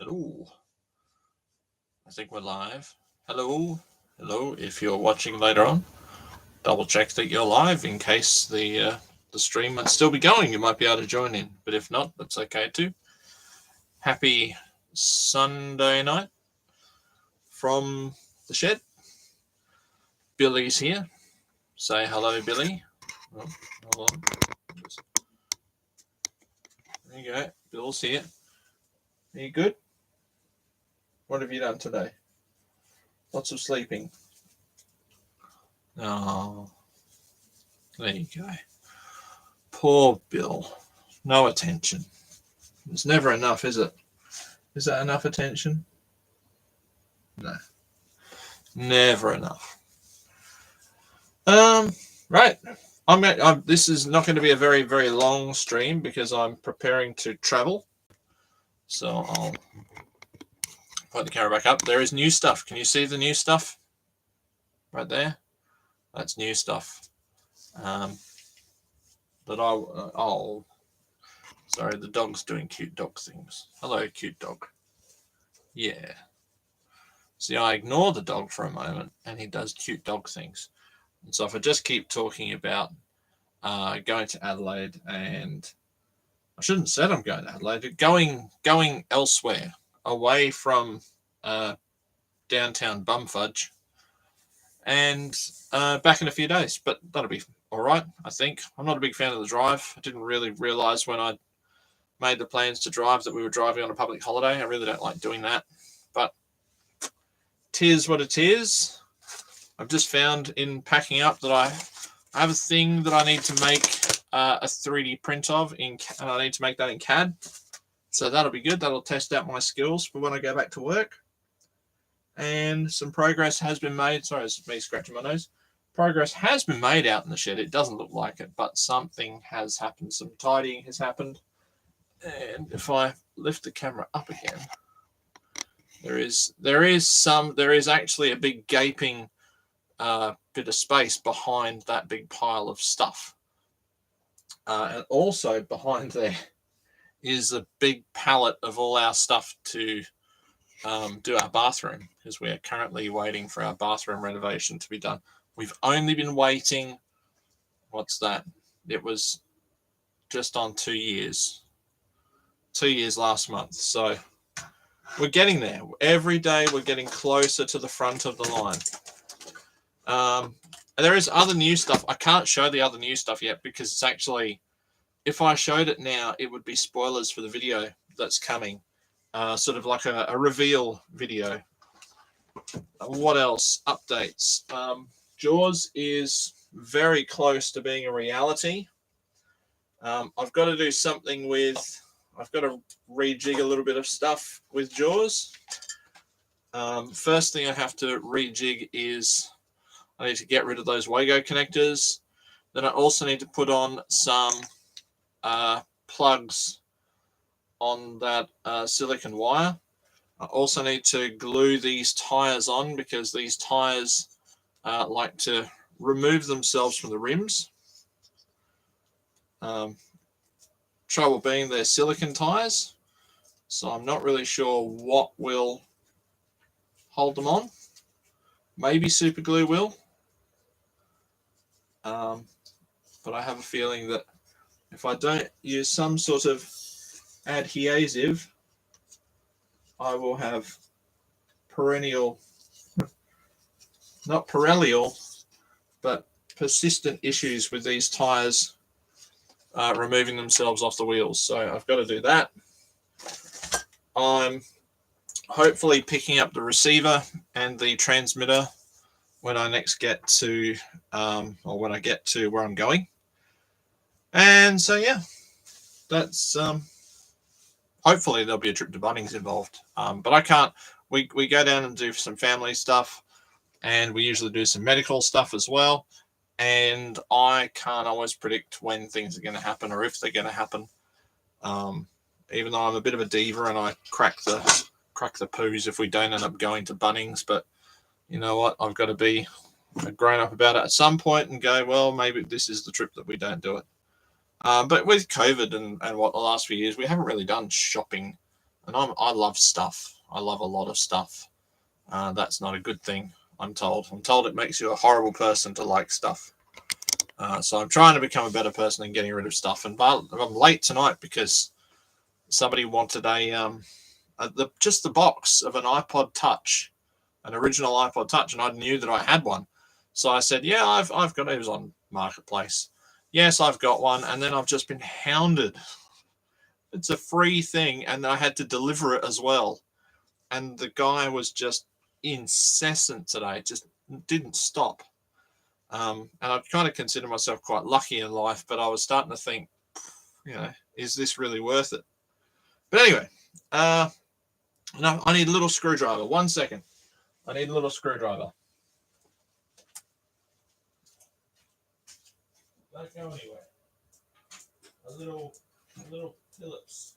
Hello. I think we're live. Hello. Hello. If you're watching later on, double check that you're live in case the stream might still be going. You might be able to join in, but if not, that's okay too. Happy Sunday night from the shed. Billy's here. Say hello, Billy. Oh, hold on. There you go. Bill's here. Are you good? What have you done today? Lots of sleeping. Oh, there you go. Poor Bill. No attention. It's never enough, is it? Is that enough attention? No. Never enough. Right. This is not going to be a very, very long stream because I'm preparing to travel. So I'll put the camera back up. There is new stuff. Can you see the new stuff? Right there? That's new stuff. That I'll sorry, the dog's doing cute dog things. Hello, cute dog. Yeah. See, I ignore the dog for a moment and he does cute dog things. And so if I just keep talking about going to Adelaide, and I shouldn't have said I'm going to Adelaide, going elsewhere, away from downtown Bumfudge, and back in a few days. But that'll be all right, I think. I'm not a big fan of the drive. I didn't really realise when I made the plans to drive that we were driving on a public holiday. I really don't like doing that. But tis what it is. I've just found in packing up that I have a thing that I need to make a 3D print of, and I need to make that in CAD. So that'll be good. That'll test out my skills for when I go back to work. And some progress has been made. Sorry, it's me scratching my nose. Progress has been made out in the shed. It doesn't look like it, but something has happened. Some tidying has happened. And if I lift the camera up again, there is actually a big gaping bit of space behind that big pile of stuff. And also behind there is a big pallet of all our stuff to do our bathroom, because we are currently waiting for our bathroom renovation to be done. We've only been waiting, what's that? It was just on 2 years. 2 years last month. So we're getting there. Every day we're getting closer to the front of the line. There is other new stuff. I can't show the other new stuff yet because it's actually, if I showed it now, it would be spoilers for the video that's coming. Sort of like a reveal video. What else? Updates. Jaws is very close to being a reality. I've got to do something with, I've got to rejig a little bit of stuff with Jaws. First thing I have to rejig is I need to get rid of those Wago connectors. Then I also need to put on some plugs on that silicon wire. I also need to glue these tires on because these tires like to remove themselves from the rims. Trouble being they're silicon tires, so I'm not really sure what will hold them on. Maybe super glue will. But I have a feeling that if I don't use some sort of adhesive, I will have perennial, not perennial, but persistent issues with these tires removing themselves off the wheels. So I've got to do that. I'm hopefully picking up the receiver and the transmitter when I next get to, or when I get to where I'm going. And so, yeah, that's, hopefully there'll be a trip to Bunnings involved. But I can't, we go down and do some family stuff, and we usually do some medical stuff as well. And I can't always predict when things are going to happen or if they're going to happen. Even though I'm a bit of a diva and I crack the poos if we don't end up going to Bunnings. But you know what? I've got to be grown up about it at some point and go, well, maybe this is the trip that we don't do it. But with COVID and what the last few years, we haven't really done shopping and I love stuff. I love a lot of stuff. That's not a good thing, I'm told. I'm told it makes you a horrible person to like stuff. So I'm trying to become a better person and getting rid of stuff. And I'm late tonight because somebody wanted just the box of an iPod Touch, an original iPod Touch, and I knew that I had one. So I said, yeah, I've got it. It was on Marketplace. Yes, I've got one. And then I've just been hounded. It's a free thing, and I had to deliver it as well. And the guy was just incessant today. Just didn't stop. And I kind of consider myself quite lucky in life, but I was starting to think, is this really worth it? But anyway, no, I need a little screwdriver. 1 second. I need a little screwdriver. Don't go anywhere. A little Phillips.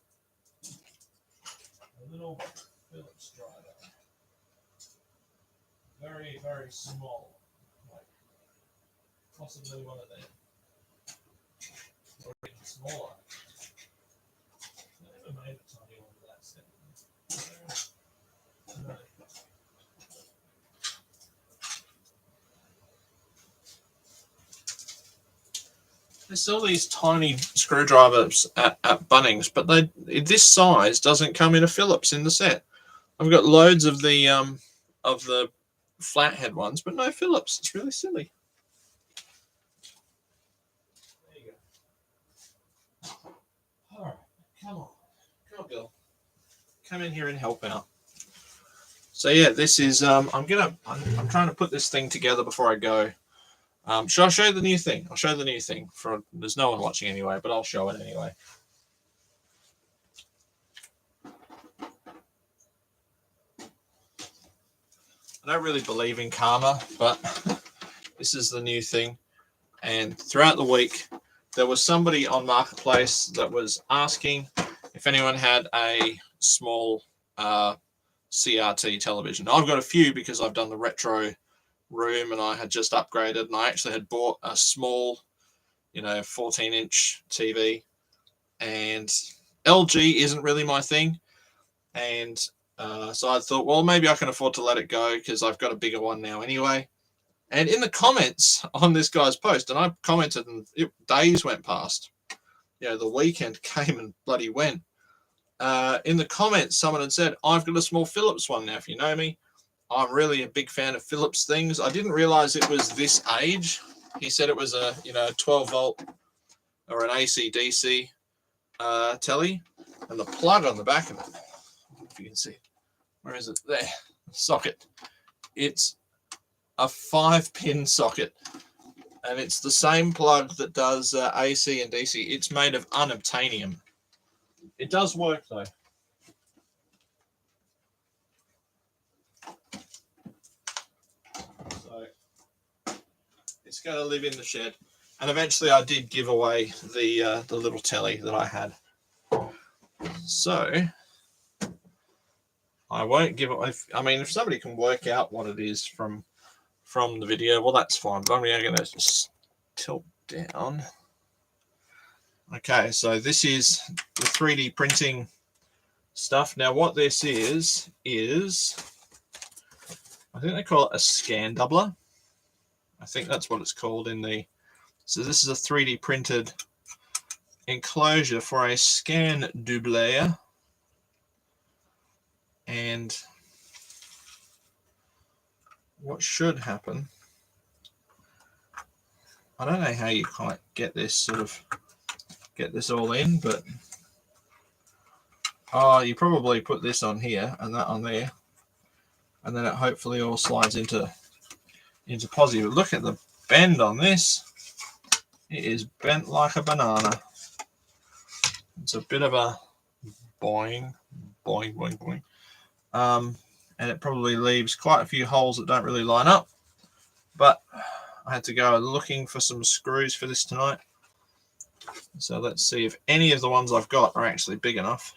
A little Phillips driver. Very, very small. Like possibly one of them. Or even smaller. I never made a tiny one of that set. No. They sell these tiny screwdrivers at Bunnings, but this size doesn't come in a Phillips in the set. I've got loads of the flathead ones, but no Phillips. It's really silly. There you go. All right, come on, girl, come in here and help out. So yeah, this is I'm trying to put this thing together before I go. Should I show you the new thing? I'll show you the new thing. There's no one watching anyway, but I'll show it anyway. I don't really believe in karma, but this is the new thing. And throughout the week, there was somebody on Marketplace that was asking if anyone had a small CRT television. I've got a few because I've done the retro room and I had just upgraded, and I actually had bought a small 14-inch TV, and LG isn't really my thing, and so I thought, well, maybe I can afford to let it go because I've got a bigger one now anyway. And in the comments on this guy's post, and I commented and days went past, the weekend came and bloody went, in the comments someone had said, I've got a small Philips one. Now if you know me, I'm really a big fan of Philips things. I didn't realize it was this age. He said it was a 12 volt or an AC DC telly, and the plug on the back of it, if you can see, where is it? There, socket. It's a 5-pin socket, and it's the same plug that does AC and DC. It's made of unobtainium. It does work though. It's going to live in the shed, and eventually I did give away the little telly that I had. So I won't give it. If somebody can work out what it is from the video, well, that's fine. But I'm going to just tilt down. Okay, so this is the 3D printing stuff. Now, what this is I think they call it a scan doubler. I think that's what it's called so this is a 3D printed enclosure for a scan doubler. And what should happen, I don't know how you quite get this all in, but you probably put this on here and that on there, and then it hopefully all slides into positive. Look at the bend on this. It is bent like a banana. It's a bit of a boing, boing, boing, boing. And it probably leaves quite a few holes that don't really line up. But I had to go looking for some screws for this tonight. So let's see if any of the ones I've got are actually big enough.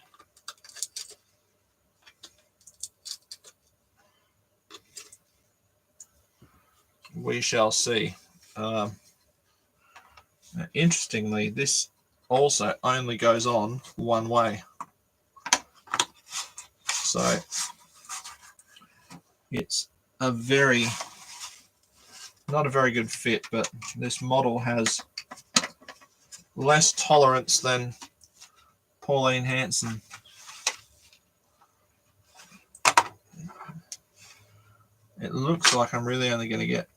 We shall see. Interestingly, this also only goes on one way. So it's not a very good fit, but this model has less tolerance than Pauline Hanson. It looks like I'm really only going to get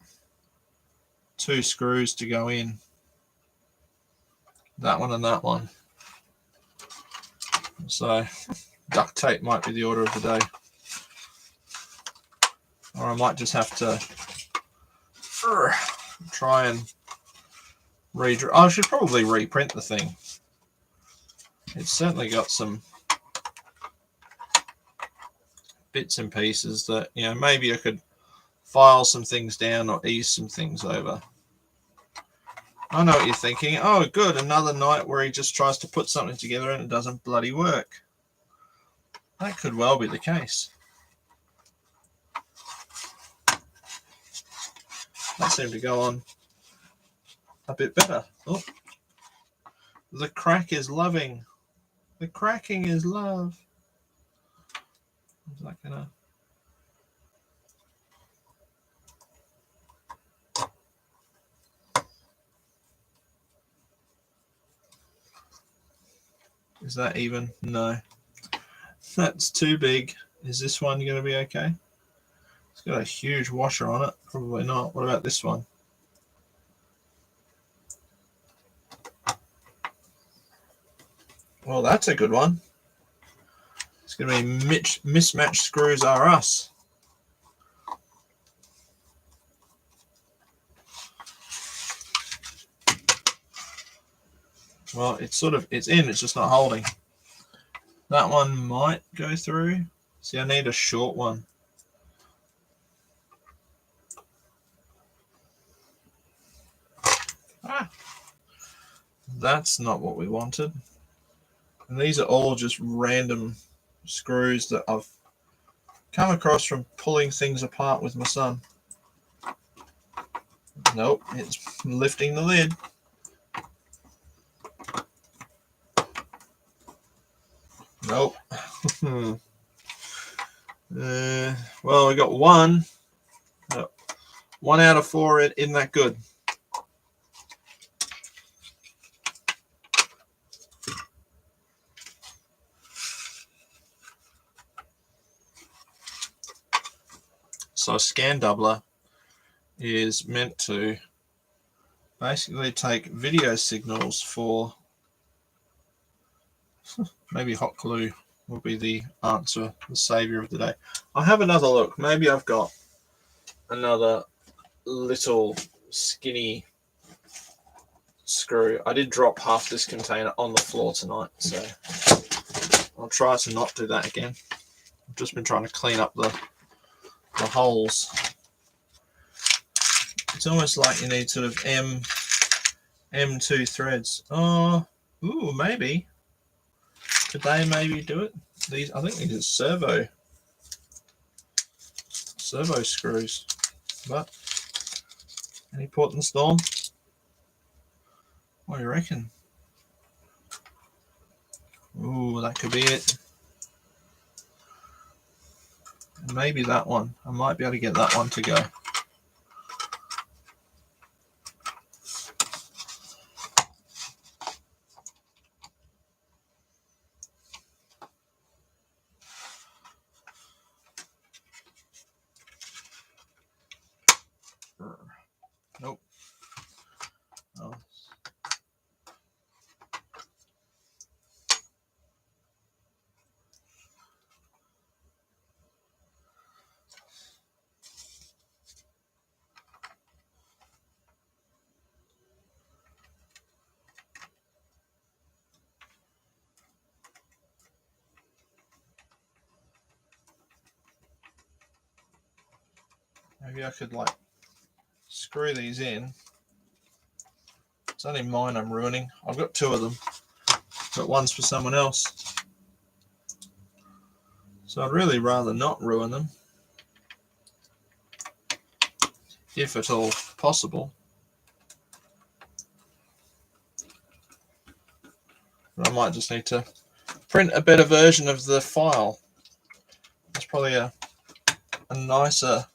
2 screws to go in. That one and that one. So duct tape might be the order of the day. Or I might just have to try and redraw. I should probably reprint the thing. It's certainly got some bits and pieces that, you know, maybe I could file some things down or ease some things over. I know what you're thinking. Oh, good, another night where he just tries to put something together and it doesn't bloody work. That could well be the case. That seemed to go on a bit better. Oh, the crack is loving. The cracking is love. Is that gonna... Is that even? No. That's too big. Is this one going to be okay? It's got a huge washer on it. Probably not. What about this one? Well, that's a good one. It's going to be mismatched screws are us. Well, it's in, it's just not holding. That one might go through. See, I need a short one. That's not what we wanted. And these are all just random screws that I've come across from pulling things apart with my son. Nope, it's lifting the lid. Nope. Well, we got one. 1 out of 4. It isn't that good. So a scan doubler is meant to basically take video signals for maybe hot glue will be the answer, the savior of the day. I'll have another look. Maybe I've got another little skinny screw. I did drop half this container on the floor tonight, so I'll try to not do that again. I've just been trying to clean up the holes. It's almost like you need sort of M2 threads. Oh, ooh, maybe. Could they maybe do it? These, I think these are servo screws. But any port in the storm? What do you reckon? Ooh, that could be it. Maybe that one. I might be able to get that one to go. Nope. Oh. Maybe I could like screw these in. It's only mine I'm ruining. I've got 2 of them, but one's for someone else. So I'd really rather not ruin them, if at all possible. But I might just need to print a better version of the file. It's probably a nicer.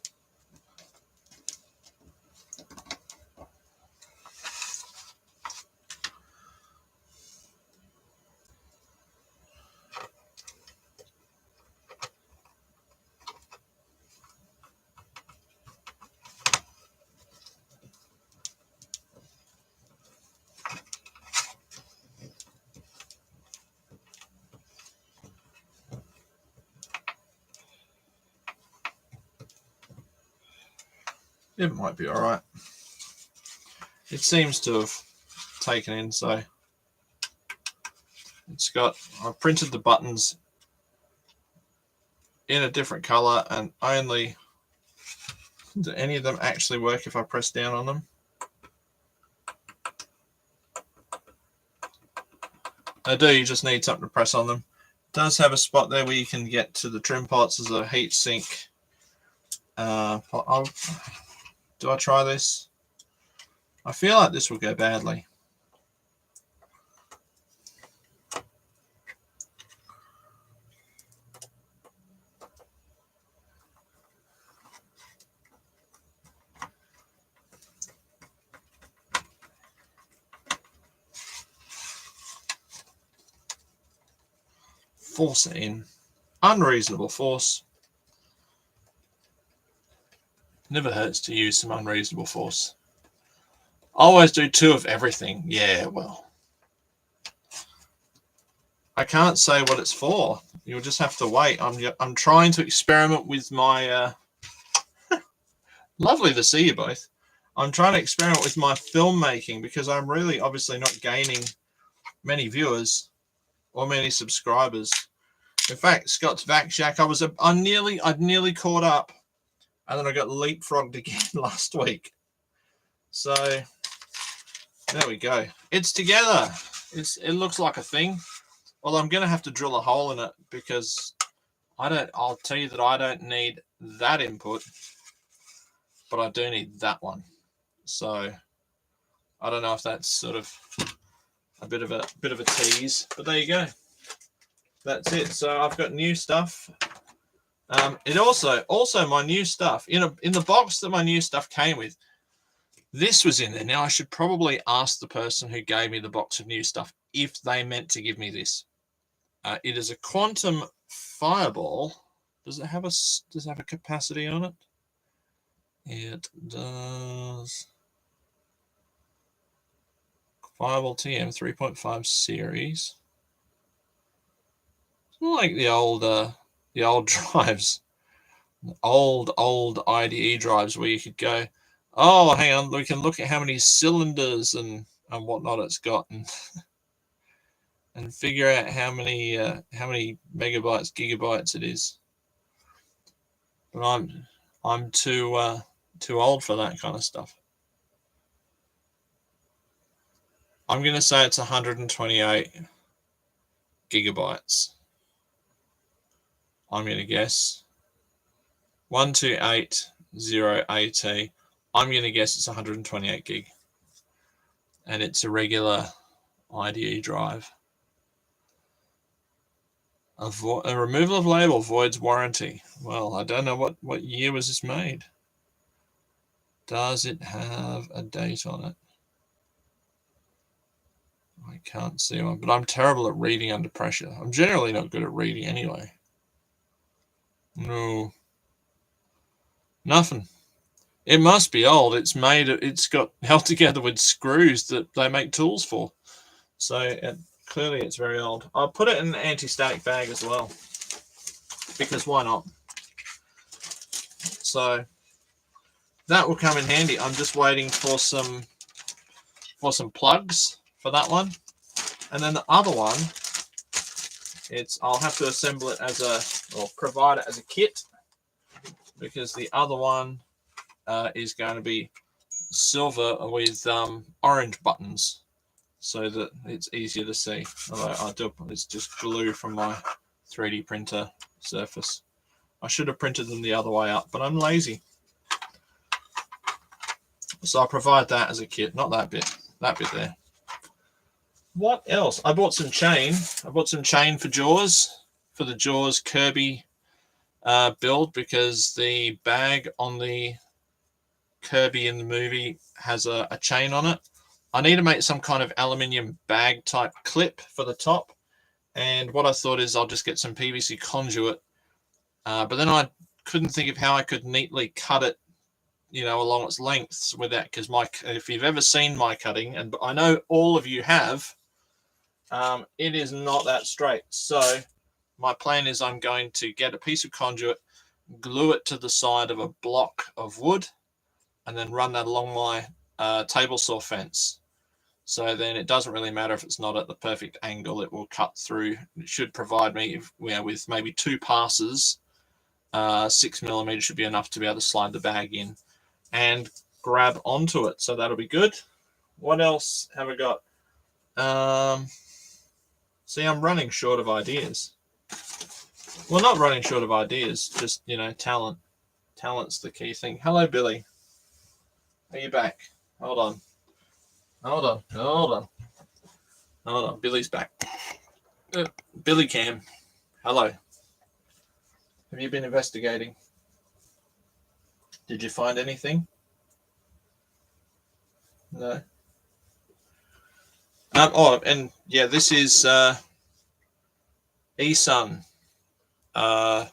It might be all right. It seems to have taken in, so it's got, I printed the buttons in a different color, and only, do any of them actually work if I press down on them? They do, you just need something to press on them. It does have a spot there where you can get to the trim pots as a heat sink. Do I try this? I feel like this will go badly. Force it in. Unreasonable force. Never hurts to use some unreasonable force. I always do 2 of everything. Yeah, well, I can't say what it's for. You'll just have to wait. I'm trying to experiment with my lovely to see you both. I'm trying to experiment with my filmmaking because I'm really obviously not gaining many viewers or many subscribers. In fact, Scott's Vac Shack, I'd nearly caught up, and then I got leapfrogged again last week. So there we go. It's together. It looks like a thing. Well, I'm going to have to drill a hole in it because I'll tell you that I don't need that input, but I do need that one. So I don't know if that's sort of a bit of a tease, but there you go. That's it. So I've got new stuff. It also my new stuff in the box that my new stuff came with. This was in there. Now I should probably ask the person who gave me the box of new stuff if they meant to give me this. It is a quantum fireball. Does it have a capacity on it? It does. Fireball TM 3.5 series. It's not like the old drives, old IDE drives where you could go, oh, hang on, we can look at how many cylinders and whatnot it's got, and figure out how many megabytes, gigabytes it is. But I'm too old for that kind of stuff. I'm going to say it's 128 gigabytes. I'm going to guess 128080. I'm going to guess it's 128 gig, and it's a regular IDE drive. A removal of label voids warranty. Well, I don't know what year was this made. Does it have a date on it? I can't see one, but I'm terrible at reading under pressure. I'm generally not good at reading anyway. No. Nothing. It must be old. It's got held together with screws that they make tools for. So clearly it's very old. I'll put it in an anti-static bag as well, because why not? So that will come in handy. I'm just waiting for some plugs for that one. And then the other one, I'll have to assemble it or provide it as a kit, because the other one is going to be silver with orange buttons, so that it's easier to see. Although it's just glue from my 3D printer surface. I should have printed them the other way up, but I'm lazy. So I'll provide that as a kit, not that bit there. What else? I bought some chain. I bought some chain for Jaws, for the Jaws Kirby build, because the bag on the Kirby in the movie has a chain on it. I need to make some kind of aluminium bag type clip for the top. And what I thought is I'll just get some PVC conduit. But then I couldn't think of how I could neatly cut it, along its lengths with that. Because if you've ever seen my cutting, and I know all of you have, it is not that straight. So my plan is I'm going to get a piece of conduit, glue it to the side of a block of wood, and then run that along my table saw fence. So then it doesn't really matter if it's not at the perfect angle, it will cut through. It should provide me with maybe 2 passes. 6mm should be enough to be able to slide the bag in and grab onto it. So that'll be good. What else have I got? See, I'm running short of ideas. Well, not running short of ideas, just, talent. Talent's the key thing. Hello, Billy. Are you back? Hold on. Billy's back. Billy Cam. Hello. Have you been investigating? Did you find anything? No. This is eSun. No,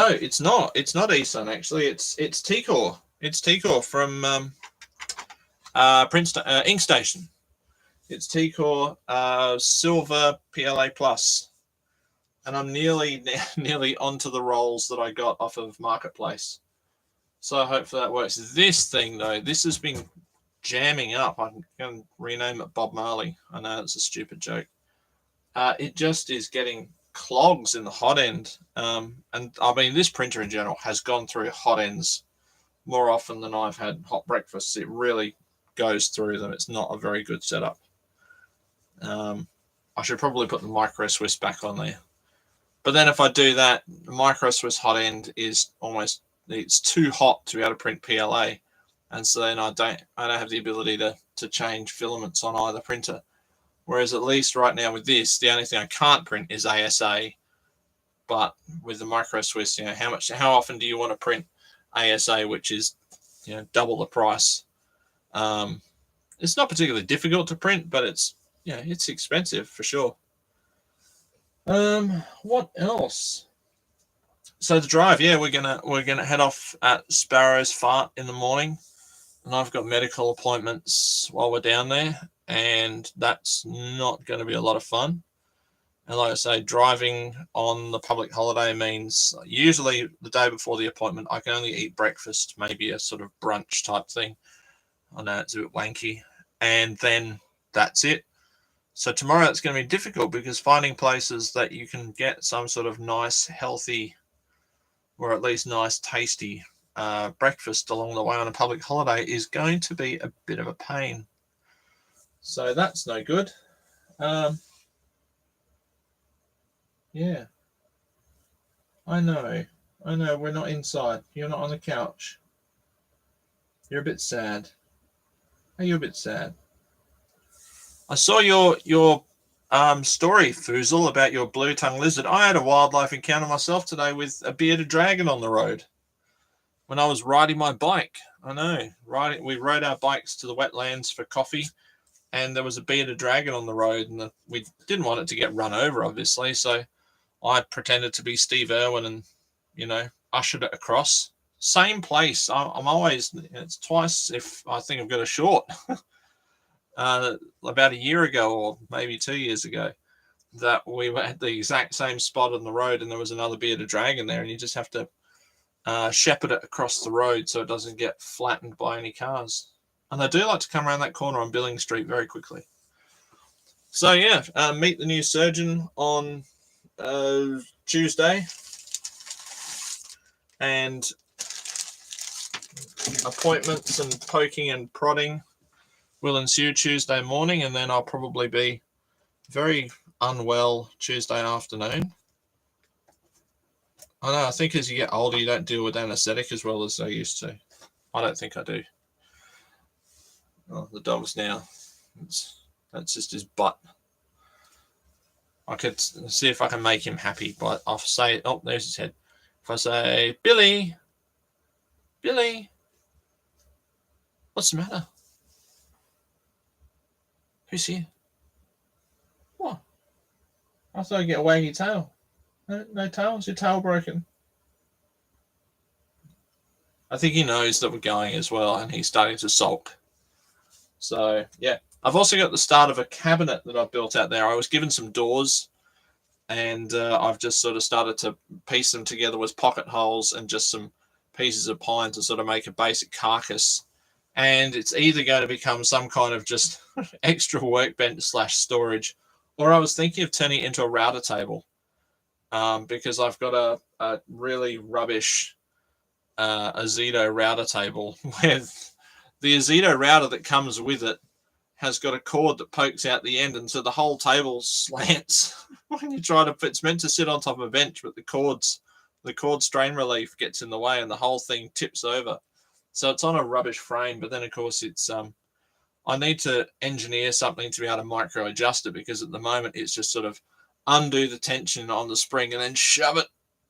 it's not. It's not eSun, actually. It's T-Core. It's T-Core from Princeton Inkstation. It's T-Core Silver PLA Plus, and I'm nearly onto the rolls that I got off of Marketplace. So hopefully that works. This thing though, this has been jamming up. I'm going to rename it Bob Marley. I know it's a stupid joke. It just is getting clogs in the hot end, and I mean this printer in general has gone through hot ends more often than I've had hot breakfasts. It really goes through them. It's not a very good setup. I should probably put the Micro Swiss back on there, but then if I do that, the Micro Swiss hot end is it's too hot to be able to print PLA, and so then I don't have the ability to change filaments on either printer. Whereas at least right now with this, the only thing I can't print is ASA. But with the Micro Swiss, how often do you want to print ASA, which is double the price? It's not particularly difficult to print, but it's expensive for sure. What else? So the drive, we're gonna head off at Sparrow's Fart in the morning, and I've got medical appointments while we're down there, and that's not going to be a lot of fun. And like I say, driving on the public holiday means usually the day before the appointment, I can only eat breakfast, maybe a sort of brunch type thing. I know it's a bit wanky, and then that's it. So tomorrow it's going to be difficult, because finding places that you can get some sort of nice, healthy, or at least nice, tasty breakfast along the way on a public holiday is going to be a bit of a pain. So that's no good. Yeah. I know. We're not inside. You're not on the couch. You're a bit sad. Are you a bit sad? I saw your story, Foozle, about your blue-tongue lizard. I had a wildlife encounter myself today with a bearded dragon on the road when I was riding my bike. I know. We rode our bikes to the wetlands for coffee, and there was a bearded dragon on the road, and we didn't want it to get run over, obviously, so I pretended to be Steve Irwin and, ushered it across. Same place. I'm always, it's twice if I think I've got a short. About a year ago, or maybe 2 years ago, that we were at the exact same spot on the road, and there was another bearded dragon there, and you just have to shepherd it across the road so it doesn't get flattened by any cars. And they do like to come around that corner on Billing Street very quickly. So meet the new surgeon on Tuesday, and appointments and poking and prodding will ensue Tuesday morning, and then I'll probably be very unwell Tuesday afternoon. I know, I think as you get older, you don't deal with anesthetic as well as I used to. I don't think I do. Oh, the dog's now. That's just his butt. I could see if I can make him happy, but I'll say, oh, there's his head. If I say, Billy, what's the matter? Who's here? What? I thought I'd get a waggy tail. No tail? Is your tail broken? I think he knows that we're going as well, and he's starting to sulk. So, yeah. I've also got the start of a cabinet that I've built out there. I was given some doors, and I've just sort of started to piece them together with pocket holes and just some pieces of pine to sort of make a basic carcass. And it's either going to become some kind of just extra workbench / storage, or I was thinking of turning it into a router table, because I've got a really rubbish Azedo router table with the Azedo router that comes with it has got a cord that pokes out the end, and so the whole table slants when you try to. It's meant to sit on top of a bench, but the cord strain relief gets in the way, and the whole thing tips over. So it's on a rubbish frame, but then of course it's I need to engineer something to be able to micro adjust it, because at the moment it's just sort of undo the tension on the spring and then shove it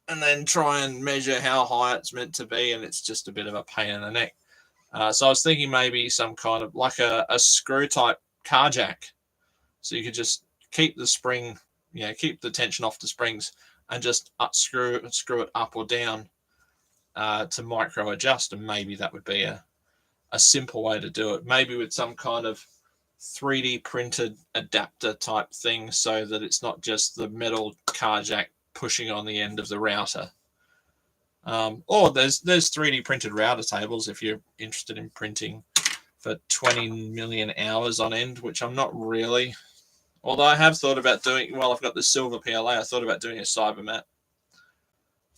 and then try and measure how high it's meant to be, and it's just a bit of a pain in the neck. So I was thinking maybe some kind of like a screw type car jack, so you could just keep the spring, keep the tension off the springs and just screw it up or down to micro adjust, and maybe that would be a simple way to do it, maybe with some kind of 3D printed adapter type thing, so that it's not just the metal car jack pushing on the end of the router. Or there's 3D printed router tables if you're interested in printing for 20 million hours on end, which I'm not really. Although I have thought about doing, I've got the silver PLA, I thought about doing a Cybermat.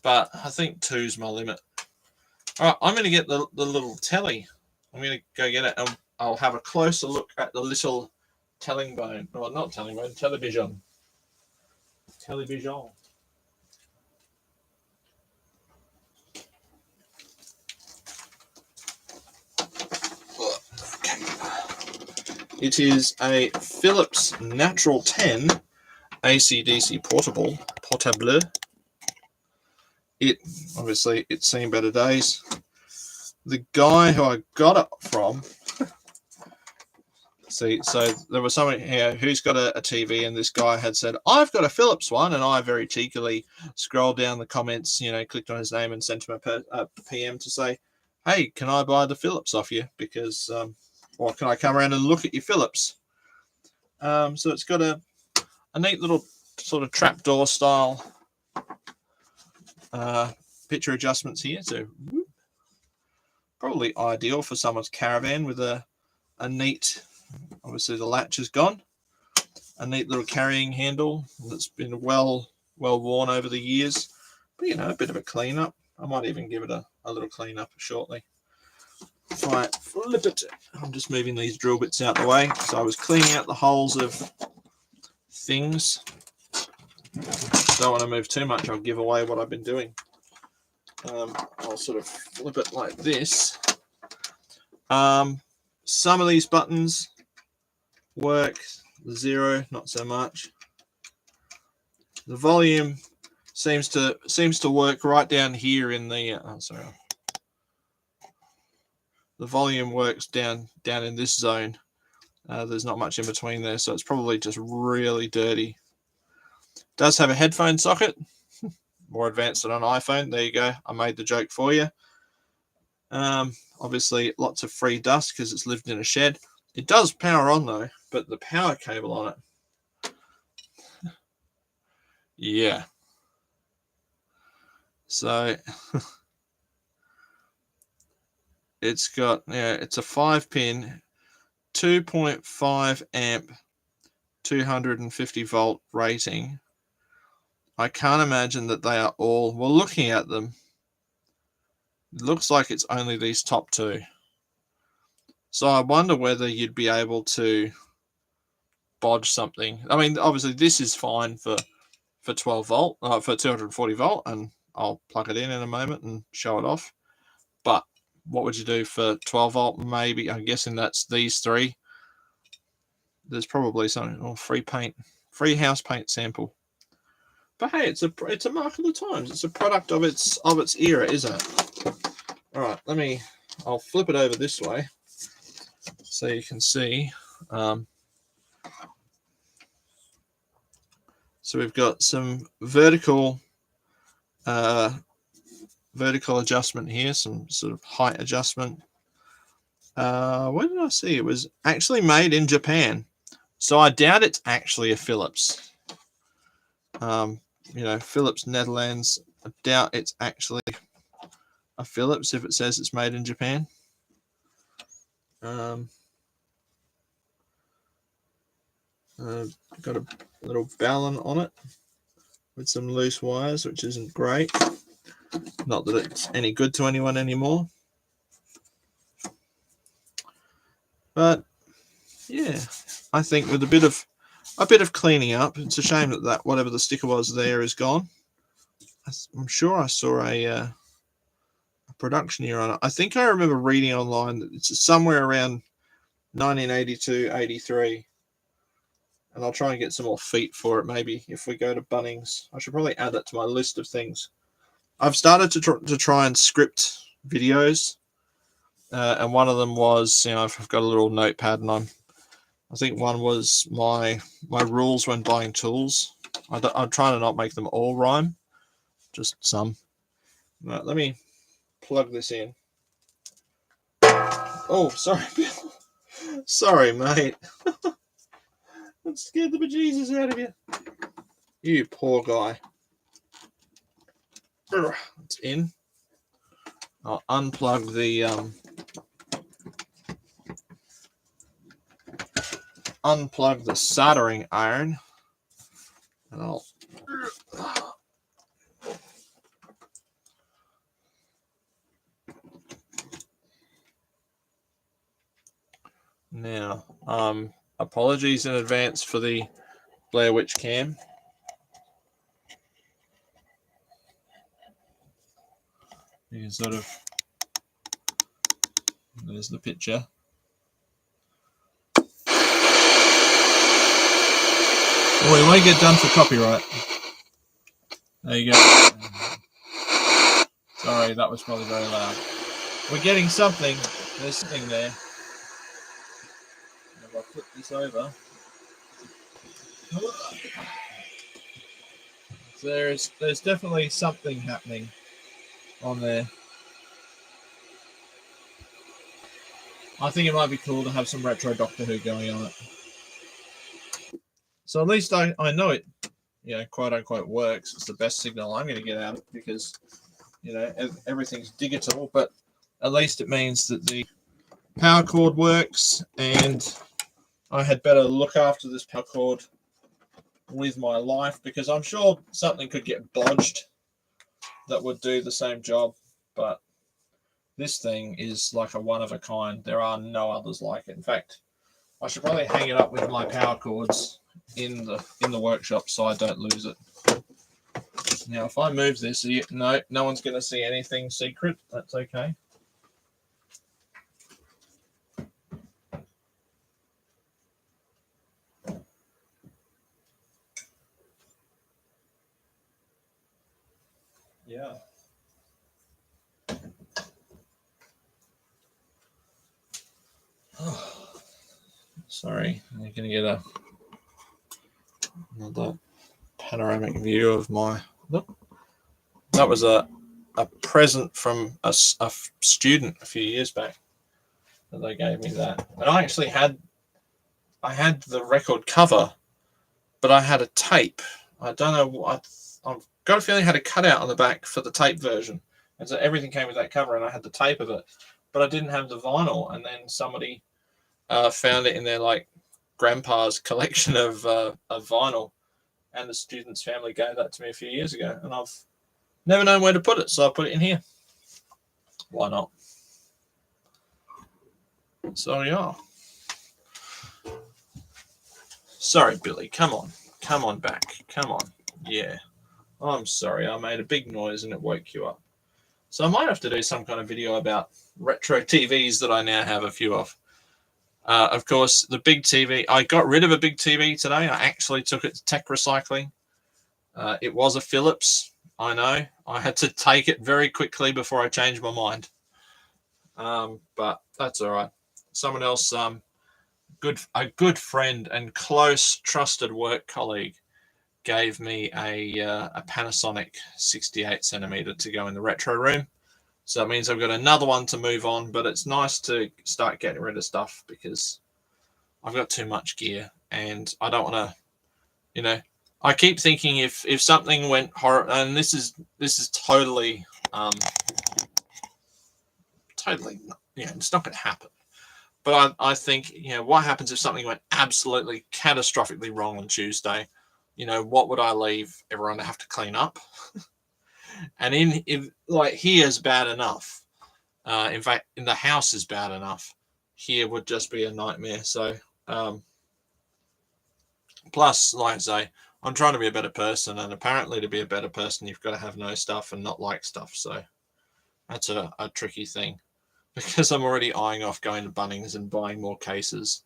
But I think 2's my limit. All right, I'm going to get the little telly. I'm going to go get it, and I'll have a closer look at the little television. Television. It is a Philips Natural 10 AC/DC portable. It's seen better days. The guy who I got it from, so there was someone here who's got a TV, and this guy had said, I've got a Philips one, and I very cheekily scrolled down the comments, clicked on his name and sent him a PM to say, hey, can I buy the Philips off you? Because, or can I come around and look at your Philips? So it's got a neat little sort of trapdoor style picture adjustments here. So probably ideal for someone's caravan with a neat, obviously the latch is gone, a neat little carrying handle that's been well worn over the years, but a bit of a cleanup. I might even give it a little cleanup shortly. If I flip it, I'm just moving these drill bits out the way. So I was cleaning out the holes of things. Don't want to move too much, I'll give away what I've been doing. I'll sort of flip it like this. Some of these buttons work, the 0 not so much. The volume seems to work right down here in the the volume works down in this zone. There's not much in between there, so it's probably just really dirty. Does have a headphone socket, more advanced than an iPhone. There you go, I made the joke for you. Obviously lots of free dust because it's lived in a shed. It does power on though, but the power cable on it, yeah. So it's got, it's a 5-pin, 2.5 amp, 250 volt rating. I can't imagine that they are all, well, looking at them, it looks like it's only these top two. So I wonder whether you'd be able to bodge something. I mean, obviously this is fine for 12 volt, for 240 volt, and I'll plug it in a moment and show it off. But what would you do for 12 volt? Maybe, I'm guessing that's these three. There's probably something, free paint, free house paint sample. But hey, it's a mark of the times. It's a product of its era, isn't it? All right, I'll flip it over this way so you can see. So we've got some vertical adjustment here, some sort of height adjustment. Where did I see? It was actually made in Japan. So I doubt it's actually a Philips. Philips Netherlands. I doubt it's actually a Philips if it says it's made in Japan. Got a little balun on it with some loose wires, which isn't great. Not that it's any good to anyone anymore. But yeah, I think with a bit of cleaning up, it's a shame that whatever the sticker was there is gone. I'm sure I saw a production year on it. I think I remember reading online that it's somewhere around 1982, 83. And I'll try and get some more feet for it, maybe, if we go to Bunnings. I should probably add that to my list of things. I've started to try and script videos. And one of them was, I've got a little notepad, and I think one was my rules when buying tools. I'm trying to not make them all rhyme, just some. Right, let me plug this in. Oh, sorry, Bill. Sorry, mate. That scared the bejesus out of you. You poor guy. It's in. I'll unplug the soldering iron, and I'll now. Apologies in advance for the Blair Witch cam. You can sort of, there's the picture. Oh, we might get done for copyright. There you go. Sorry, that was probably very loud. We're getting something. There's something there. If I flip this over. So there's definitely something happening on there. I think it might be cool to have some retro Doctor Who going on it. So at least I know it, quote unquote works. It's the best signal I'm going to get out of it because, everything's digital, but at least it means that the power cord works, and I had better look after this power cord with my life, because I'm sure something could get bodged that would do the same job, but this thing is like a one of a kind. There are no others like it. In fact, I should probably hang it up with my power cords in the workshop so I don't lose it. Now, if I move this, no one's going to see anything secret. That's okay. Yeah. Oh, sorry, I'm going to get another panoramic view of my. Look, that was a present from a student a few years back that they gave me that, and I actually had the record cover, but I had a tape. I don't know. I've got a feeling I had a cutout on the back for the tape version, and so everything came with that cover, and I had the tape of it, but I didn't have the vinyl. And then somebody found it in their grandpa's collection of vinyl, and the student's family gave that to me a few years ago, and I've never known where to put it, so I put it in here. Why not? So yeah. Sorry, Billy. Come on back. Come on. Yeah. I'm sorry. I made a big noise and it woke you up. So I might have to do some kind of video about retro TVs that I now have a few of. Of course, the big TV. I got rid of a big TV today. I actually took it to tech recycling. It was a Phillips. I know. I had to take it very quickly before I changed my mind. But that's all right. Someone else, a good friend and close trusted work colleague, gave me a Panasonic 68 centimeter to go in the retro room. So that means I've got another one to move on, but it's nice to start getting rid of stuff because I've got too much gear and I don't want to, I keep thinking if something went horrible, and this is totally, it's not going to happen. But I think, what happens if something went absolutely catastrophically wrong on Tuesday? What would I leave everyone to have to clean up? And here is bad enough. In fact, in the house is bad enough. Here would just be a nightmare. So, plus, like I say, I'm trying to be a better person, and apparently to be a better person, you've got to have no stuff and not like stuff. So that's a tricky thing because I'm already eyeing off going to Bunnings and buying more cases.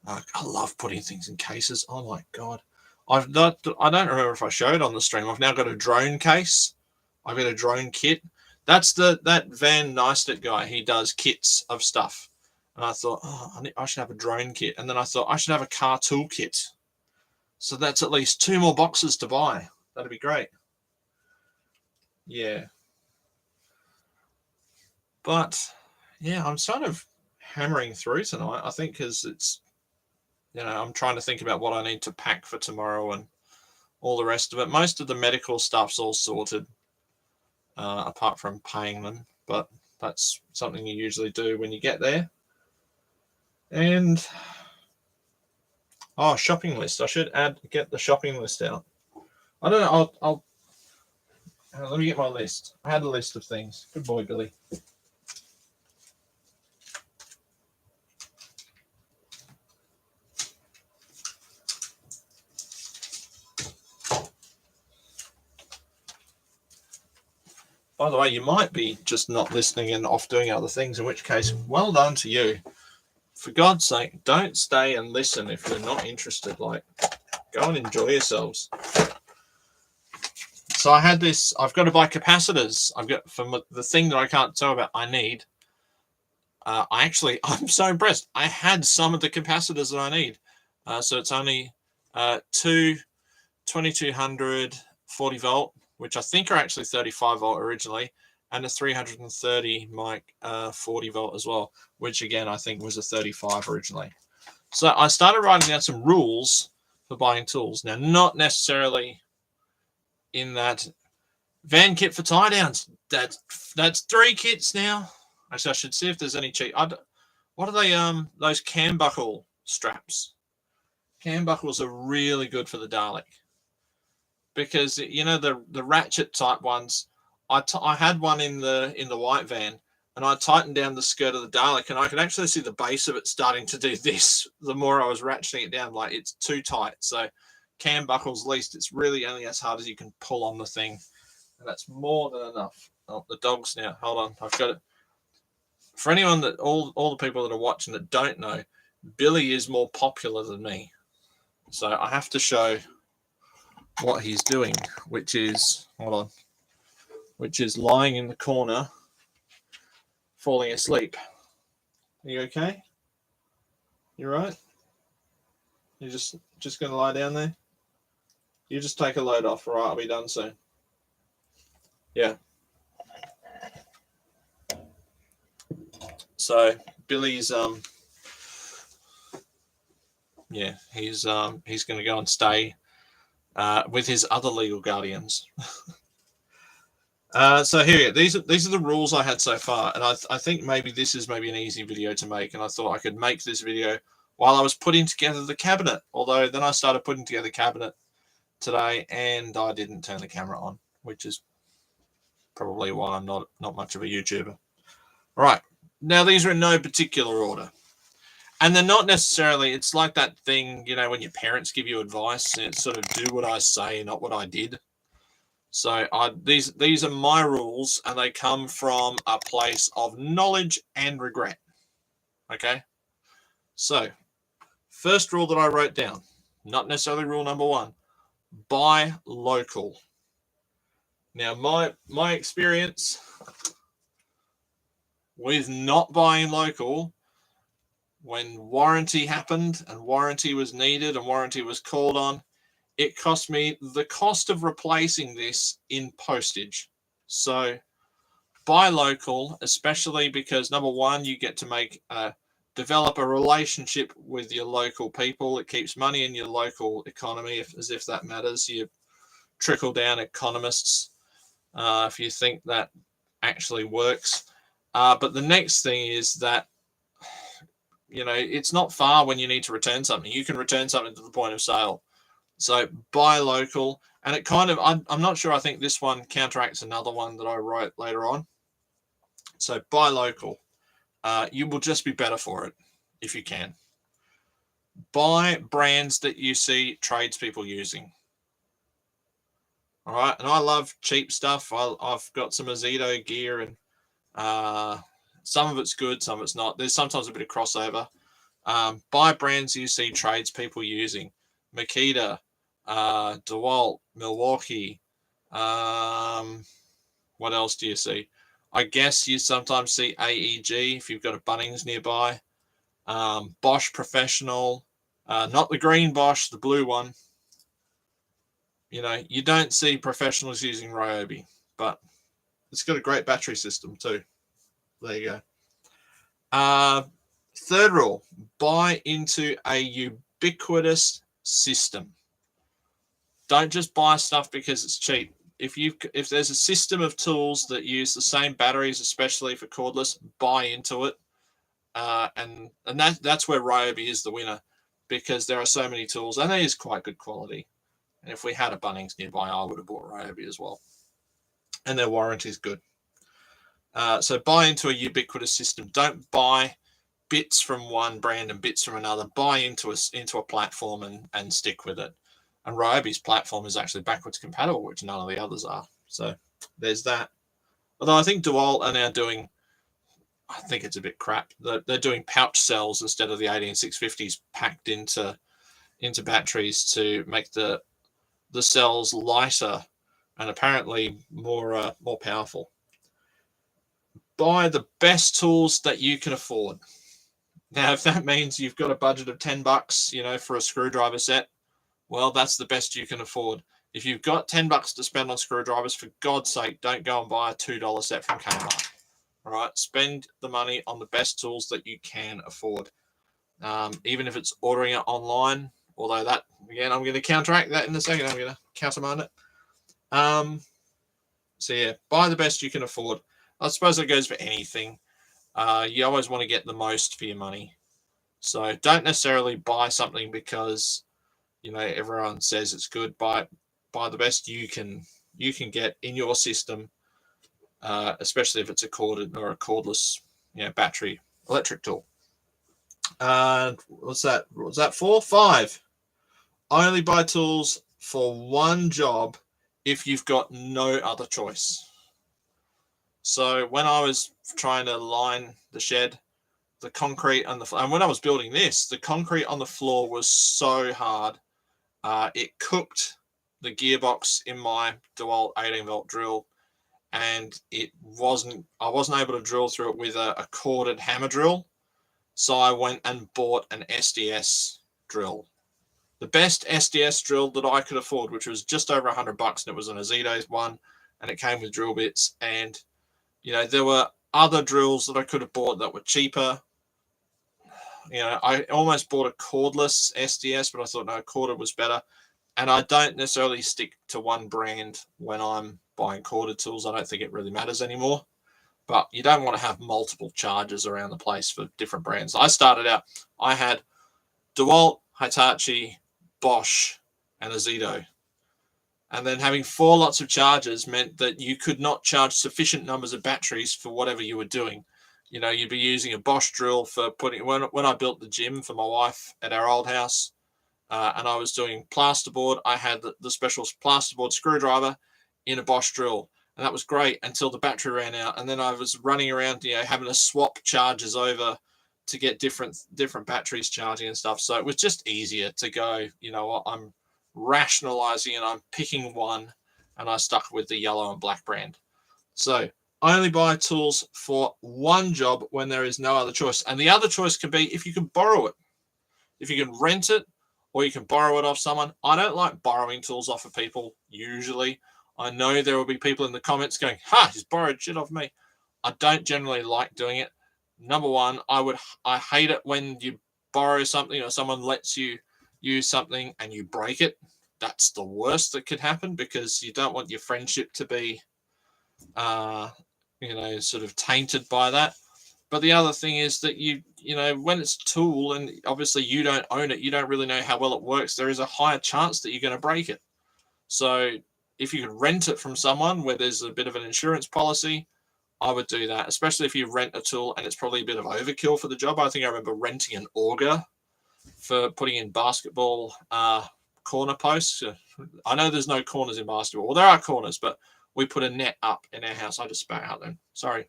I love putting things in cases. Oh my God. I don't remember if I showed on the stream. I've now got a drone case. I've got a drone kit. That's that Van Neistat guy. He does kits of stuff. And I thought, I should have a drone kit. And then I thought I should have a car tool kit. So that's at least 2 more boxes to buy. That'd be great. Yeah. But yeah, I'm sort of hammering through tonight. I think because it's, I'm trying to think about what I need to pack for tomorrow and all the rest of it. Most of the medical stuff's all sorted, apart from paying them. But that's something you usually do when you get there. And shopping list. I should get the shopping list out. I don't know. I'll let me get my list. I had a list of things. Good boy, Billy. By the way, you might be just not listening and off doing other things, in which case, well done to you. For God's sake, don't stay and listen if you're not interested. Go and enjoy yourselves. So I had this, I've got to buy capacitors. I've got, for the thing that I can't tell about, I need. I'm so impressed. I had some of the capacitors that I need. So it's only two 2200 40 volt, which I think are actually 35 volt originally, and a 330 mic 40 volt as well, which again I think was a 35 originally. So I started writing down some rules for buying tools. Now, not necessarily in that van kit for tie downs. That's 3 kits now. Actually, I should see if there's any cheap. What are they? Those cam buckle straps. Cam buckles are really good for the Dalek. Because the ratchet type ones, I had one in the white van, and I tightened down the skirt of the Dalek, and I could actually see the base of it starting to do this. The more I was ratcheting it down, it's too tight. So cam buckles, least it's really only as hard as you can pull on the thing, and that's more than enough. Oh, the dogs now. Hold on, I've got it. For anyone that all the people that are watching that don't know, Billy is more popular than me, so I have to show what he's doing, which is lying in the corner, falling asleep. Are you okay? You right? You're just going to lie down there? You just take a load off. All right, I'll be done soon. Yeah. So Billy's he's going to go and stay with his other legal guardians. So here, these are the rules I had so far, and I think maybe this is maybe an easy video to make, and I thought I could make this video while I was putting together the cabinet. Although then I started putting together the cabinet today, and I didn't turn the camera on, which is probably why I'm not much of a YouTuber. Right, now these are in no particular order. And they're not necessarily, it's like that thing, when your parents give you advice, and it's sort of do what I say, not what I did. So these are my rules, and they come from a place of knowledge and regret. Okay? So, first rule that I wrote down, not necessarily rule number 1, buy local. Now, my experience with not buying local, when warranty happened and warranty was needed and warranty was called on, it cost me the cost of replacing this in postage. So buy local, especially because number one, you get to develop a relationship with your local people. It keeps money in your local economy, as if that matters. You trickle down economists, if you think that actually works. But the next thing is that, it's not far when you need to return something. You can return something to the point of sale. So buy local. And it kind of, I'm not sure, I think this one counteracts another one that I wrote later on. So buy local. You will just be better for it if you can. Buy brands that you see tradespeople using. All right. And I love cheap stuff. I've got some Ozito gear, and some of it's good, some of it's not. There's sometimes a bit of crossover. Buy brands you see tradespeople using. Makita, DeWalt, Milwaukee. What else do you see? I guess you sometimes see AEG if you've got a Bunnings nearby. Bosch Professional, not the green Bosch, the blue one. You don't see professionals using Ryobi, but it's got a great battery system too. There you go. Third rule, buy into a ubiquitous system. Don't just buy stuff because it's cheap. If there's a system of tools that use the same batteries, especially for cordless, buy into it. And that's where Ryobi is the winner, because there are so many tools, and it is quite good quality. And if we had a Bunnings nearby, I would have bought Ryobi as well. And their warranty is good. So buy into a ubiquitous system. Don't buy bits from one brand and bits from another. Buy into a platform and stick with it. And Ryobi's platform is actually backwards compatible, which none of the others are. So there's that. Although I think DeWalt are now doing, I think it's a bit crap. They're doing pouch cells instead of the 18650s packed into batteries to make the cells lighter and apparently more powerful. Buy the best tools that you can afford. Now, if that means you've got a budget of $10, for a screwdriver set, well, that's the best you can afford. If you've got $10 to spend on screwdrivers, for God's sake, don't go and buy a $2 set from Kmart. All right, spend the money on the best tools that you can afford. Even if it's ordering it online, although that, again, I'm going to counteract that in a second. I'm going to countermand it. So yeah, buy the best you can afford. I suppose that goes for anything. You always want to get the most for your money. So don't necessarily buy something because everyone says it's good. Buy the best you can get in your system, especially if it's a corded or a cordless, battery electric tool. What's that? What's that for? 5. Only buy tools for one job if you've got no other choice. So when I was trying to line the shed, the concrete and when I was building this, the concrete on the floor was so hard. It cooked the gearbox in my DeWalt 18-volt drill, and I wasn't able to drill through it with a corded hammer drill. So I went and bought an SDS drill. The best SDS drill that I could afford, which was just over $100, and it was an Ozito's one, and it came with drill bits. And there were other drills that I could have bought that were cheaper. I almost bought a cordless SDS, but I thought no, corded was better. And I don't necessarily stick to one brand when I'm buying corded tools. I don't think it really matters anymore. But you don't want to have multiple chargers around the place for different brands. I started out, I had DeWalt, Hitachi, Bosch, and Ozito. And then having 4 lots of chargers meant that you could not charge sufficient numbers of batteries for whatever you were doing. You'd be using a Bosch drill for putting, when I built the gym for my wife at our old house, and I was doing plasterboard, I had the special plasterboard screwdriver in a Bosch drill. And that was great until the battery ran out. And then I was running around, having to swap chargers over to get different batteries charging and stuff. So it was just easier to go, I'm rationalizing and I'm picking one, and I stuck with the yellow and black brand. So only buy tools for one job when there is no other choice. And the other choice can be if you can borrow it, if you can rent it, or you can borrow it off someone. I don't like borrowing tools off of people usually. I know there will be people in the comments going, "Ha, he's borrowed shit off me." I don't generally like doing it. Number one, I hate it when you borrow something or someone lets you use something and you break it. That's the worst that could happen, because you don't want your friendship to be sort of tainted by that. But the other thing is that you know, when it's a tool and obviously you don't own it, you don't really know how well it works, there is a higher chance that you're going to break it. So if you can rent it from someone where there's a bit of an insurance policy, I would do that, especially if you rent a tool and it's probably a bit of overkill for the job. I think I remember renting an auger for putting in basketball corner posts. I know there's no corners in basketball. Well, there are corners, but we put a net up in our house. I just spat out then. Sorry.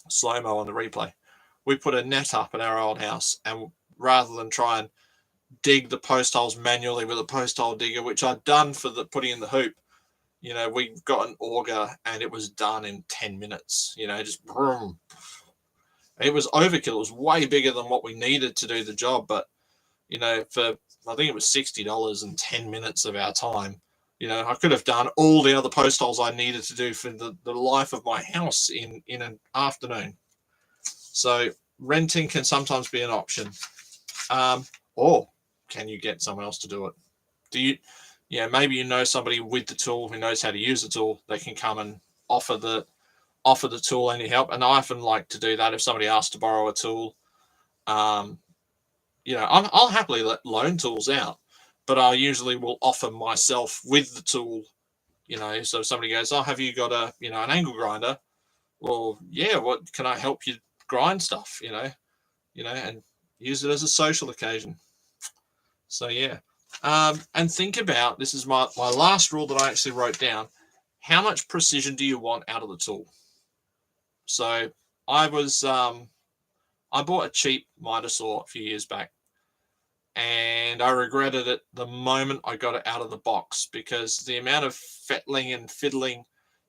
Slow-mo on the replay. We put a net up in our old house, and rather than try and dig the post holes manually with a post hole digger, which I'd done for the putting in the hoop, you know, we got an auger and it was done in 10 minutes, you know, just boom. It was overkill. It was way bigger than what we needed to do the job. But, you know, for, I think it was $60 and 10 minutes of our time, you know, I could have done all the other post holes I needed to do for the life of my house in an afternoon. So renting can sometimes be an option. Or can you get someone else to do it? Maybe you know somebody with the tool who knows how to use the tool. They can come and offer the tool any help. And I often like to do that if somebody asks to borrow a tool. I'll happily loan tools out, but I usually will offer myself with the tool. You know, so if somebody goes, "Oh, have you got an angle grinder?" Well, yeah. What can I help you grind stuff? And use it as a social occasion. So yeah. And think about, this is my last rule that I actually wrote down. How much precision do you want out of the tool? So I bought a cheap miter saw a few years back, and I regretted it the moment I got it out of the box, because the amount of fettling and fiddling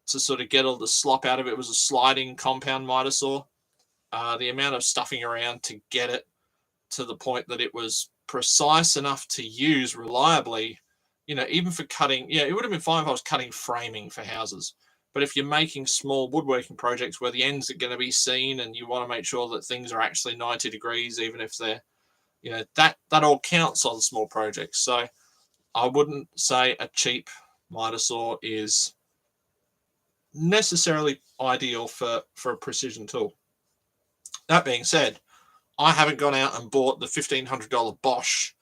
to sort of get all the slop out of it was a sliding compound miter saw. The amount of stuffing around to get it to the point that it was precise enough to use reliably, even for cutting. Yeah, it would have been fine if I was cutting framing for houses. But if you're making small woodworking projects where the ends are going to be seen and you want to make sure that things are actually 90 degrees, even if they're, that all counts on small projects. So I wouldn't say a cheap miter saw is necessarily ideal for a precision tool. That being said, I haven't gone out and bought the $1,500 Bosch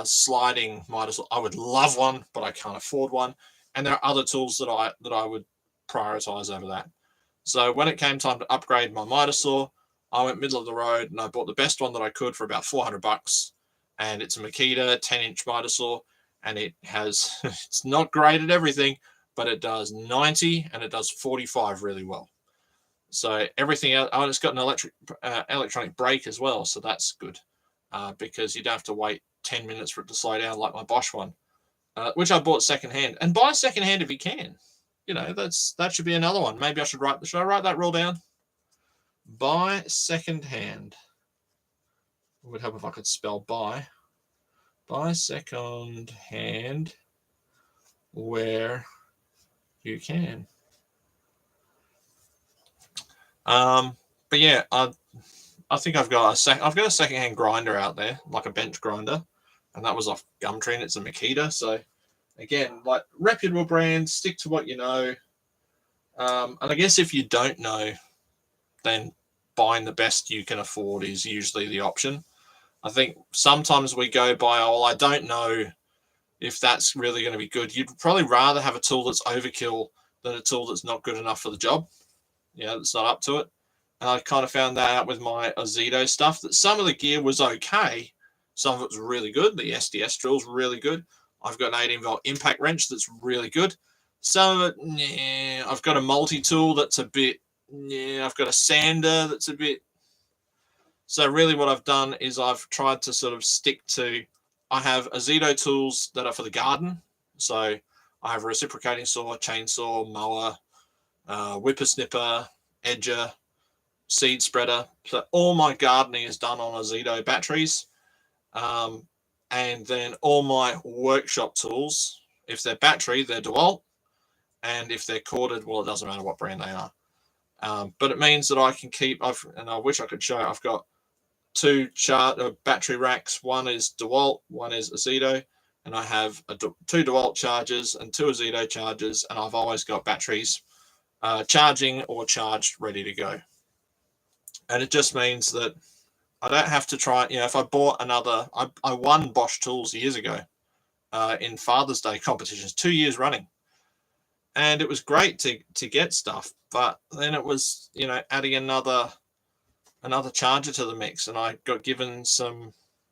sliding miter saw. I would love one, but I can't afford one. And there are other tools that I would prioritize over that. So when it came time to upgrade my miter saw, I went middle of the road and I bought the best one that I could for about $400. And it's a Makita 10-inch miter saw, and it has it's not great at everything, but it does 90 and it does 45 really well. So everything else, it's got an electronic brake as well, so that's good, because you don't have to wait 10 minutes for it to slow down like my Bosch one, which I bought secondhand. And buy secondhand if you can. That should be another one. Maybe I should write that rule down? Buy secondhand. It would help if I could spell buy. Buy secondhand where you can. But yeah, I think I've got a secondhand grinder out there, like a bench grinder, and that was off Gumtree, and it's a Makita. So again, like reputable brands, stick to what you know. And I guess if you don't know, then buying the best you can afford is usually the option. I think sometimes we go by, I don't know if that's really going to be good. You'd probably rather have a tool that's overkill than a tool that's not good enough for the job. That's not up to it. And I kind of found that out with my Ozito stuff, that some of the gear was okay. Some of it was really good. The SDS drill's really good. I've got an 18-volt impact wrench that's really good. Some of it, I've got a multi-tool that's a bit, I've got a sander that's a bit. So really what I've done is I've tried to sort of stick to I have Azido tools that are for the garden. So I have a reciprocating saw, chainsaw, mower, whippersnipper, edger, seed spreader. So all my gardening is done on Azido batteries. And then all my workshop tools, if they're battery, they're DeWalt. And if they're corded, well, it doesn't matter what brand they are. But it means that I can keep, and I wish I could show, I've got two battery racks. One is DeWalt, one is Azido, and I have two DeWalt chargers and two Azido chargers, and I've always got batteries charging or charged, ready to go. And it just means that I don't have to try, if I bought another, I won Bosch tools years ago in Father's Day competitions, 2 years running. And it was great to get stuff, but then it was, adding another charger to the mix, and I got given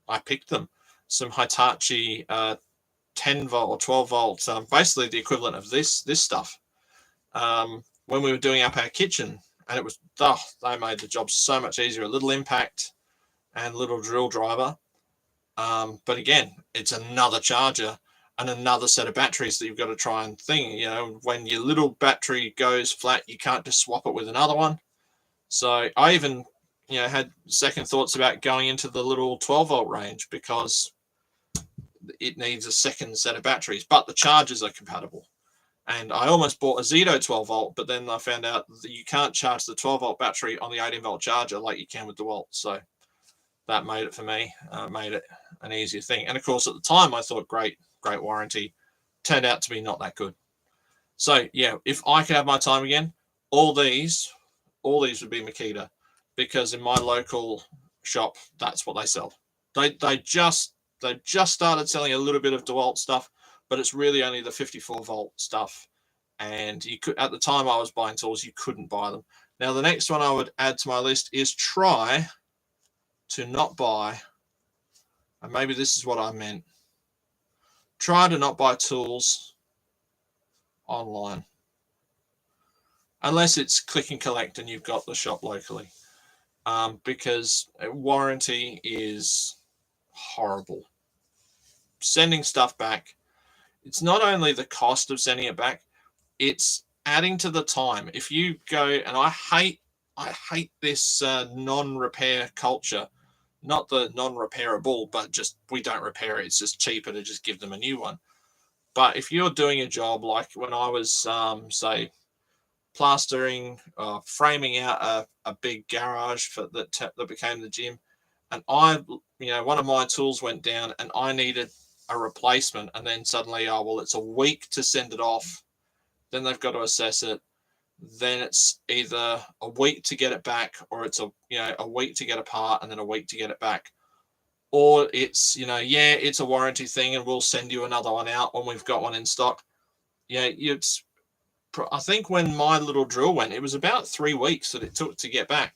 I picked them, some Hitachi 10 volt or 12 volt, basically the equivalent of this stuff, when we were doing up our kitchen, and it was, they made the job so much easier, a little impact and little drill driver. But again, it's another charger and another set of batteries that you've got to try and think, when your little battery goes flat, you can't just swap it with another one. So I even, had second thoughts about going into the little 12 volt range, because it needs a second set of batteries, but the chargers are compatible. And I almost bought a Azido 12 volt, but then I found out that you can't charge the 12 volt battery on the 18 volt charger like you can with DeWalt. So that made it for me, made it an easier thing. And of course, at the time, I thought great warranty. Turned out to be not that good. So yeah, if I could have my time again, all these would be Makita, because in my local shop, that's what they sell. They just started selling a little bit of DeWalt stuff, but it's really only the 54 volt stuff. And you could, at the time I was buying tools, you couldn't buy them. Now the next one I would add to my list is try to not buy, and maybe this is what I meant, try to not buy tools online, unless it's click and collect and you've got the shop locally, because warranty is horrible. Sending stuff back, it's not only the cost of sending it back, it's adding to the time. If you go, and I hate this non-repair culture, not the non-repairable, but just we don't repair it. It's just cheaper to just give them a new one. But if you're doing a job like when I was, say, plastering, framing out a big garage that became the gym, and one of my tools went down and I needed a replacement, and then suddenly, it's a week to send it off. Then they've got to assess it. Then it's either a week to get it back, or it's a week to get a part and then a week to get it back. Or it's, it's a warranty thing and we'll send you another one out when we've got one in stock. I think when my little drill went, it was about 3 weeks that it took to get back.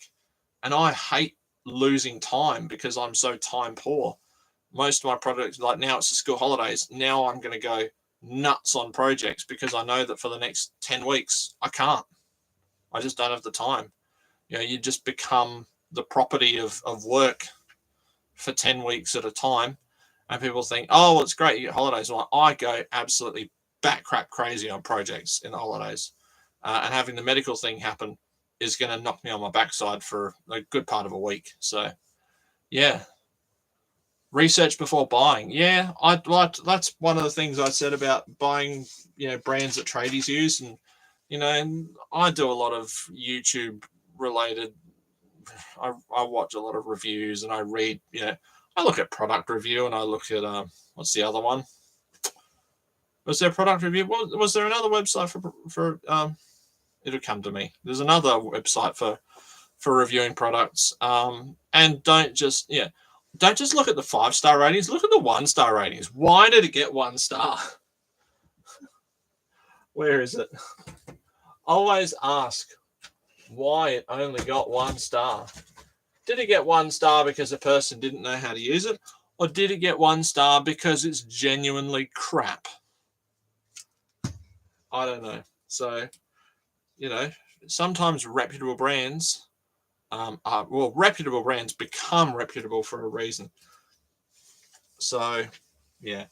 And I hate losing time because I'm so time poor. Most of my projects, like now it's the school holidays, now I'm going to go nuts on projects because I know that for the next 10 weeks, I can't. I just don't have the time. You just become the property of work for 10 weeks at a time. And people think, oh, well, it's great, you get holidays. Well, I go absolutely bat crap crazy on projects in the holidays. And having the medical thing happen is going to knock me on my backside for a good part of a week. So, yeah. Research before buying. Yeah, that's one of the things I said about buying, brands that tradies use. And, and I do a lot of YouTube related. I watch a lot of reviews and I read, I look at product review and I look at, what's the other one? Was there a product review? Was there another website for it'll come to me. There's another website for reviewing products. And don't just look at the 5-star ratings. Look at the 1-star ratings. Why did it get 1 star? Where is it? Always ask why it only got 1 star. Did it get 1 star because the person didn't know how to use it? Or did it get 1 star because it's genuinely crap? I don't know. So, sometimes reputable brands reputable brands become reputable for a reason. So, Yeah.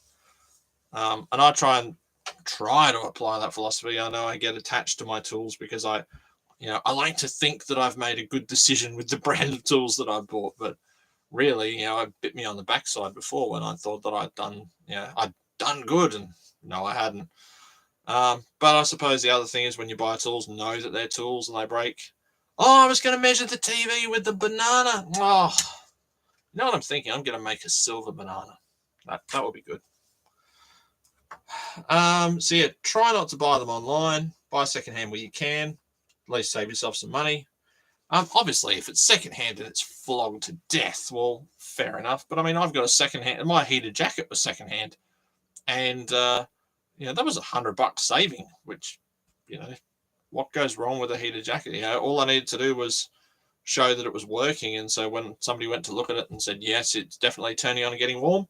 And I try to apply that philosophy. I know I get attached to my tools because I like to think that I've made a good decision with the brand of tools that I bought, but really, it bit me on the backside before when I thought that I'd done good, and no, I hadn't. But I suppose the other thing is when you buy tools, know that they're tools and they break. Oh, I was going to measure the TV with the banana. Oh, you know what I'm thinking? I'm going to make a silver banana. That would be good. So yeah, try not to buy them online. Buy secondhand where you can. At least save yourself some money. Obviously, if it's secondhand and it's flogged to death, well, fair enough. But I mean, I've got a secondhand. My heated jacket was secondhand, and that was $100 saving. Which, what goes wrong with a heated jacket? All I needed to do was show that it was working, and so when somebody went to look at it and said, yes, it's definitely turning on and getting warm,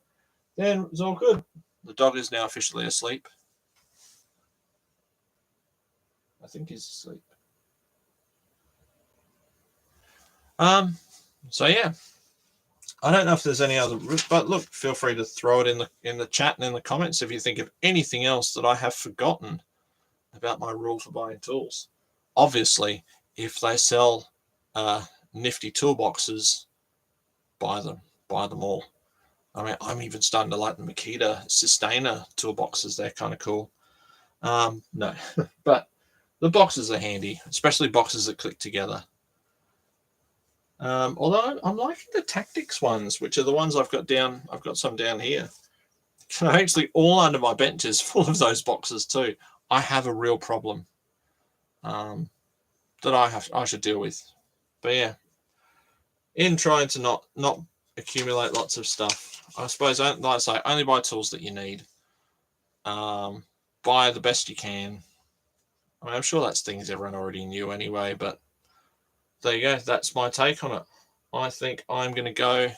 then it was all good. The dog is now officially asleep. I think he's asleep. So yeah, I don't know if there's any other, but look, feel free to throw it in the chat and in the comments if you think of anything else that I have forgotten about my rule for buying tools. Obviously, if they sell nifty toolboxes, buy them all. I mean, I'm even starting to like the Makita Sustainer toolboxes. They're kind of cool. No, but the boxes are handy, especially boxes that click together. Although I'm liking the Tactics ones, which are the ones I've got down. I've got some down here. Actually, all under my bench is full of those boxes too. I have a real problem that I should deal with. But yeah, in trying to not accumulate lots of stuff, I suppose, like I say, only buy tools that you need. Buy the best you can. I mean, I'm sure that's things everyone already knew anyway, but there you go. That's my take on it. I think I'm going to go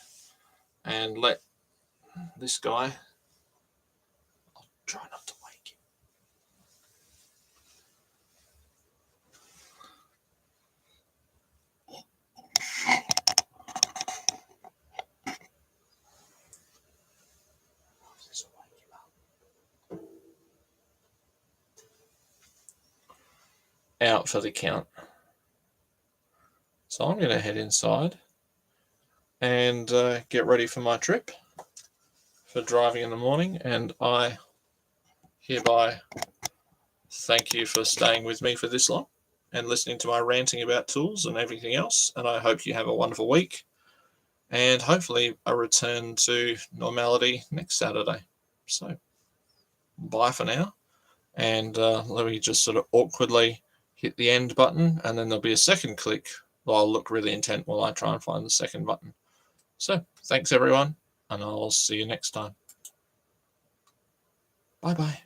and let this guy. I'll try not to wake him. Out for the count. So I'm going to head inside and get ready for my trip for driving in the morning. And I hereby thank you for staying with me for this long and listening to my ranting about tools and everything else. And I hope you have a wonderful week and hopefully a return to normality next Saturday. So bye for now. And let me just sort of awkwardly hit the end button, and then there'll be a second click. I'll look really intent while I try and find the second button. So thanks everyone, and I'll see you next time. Bye bye.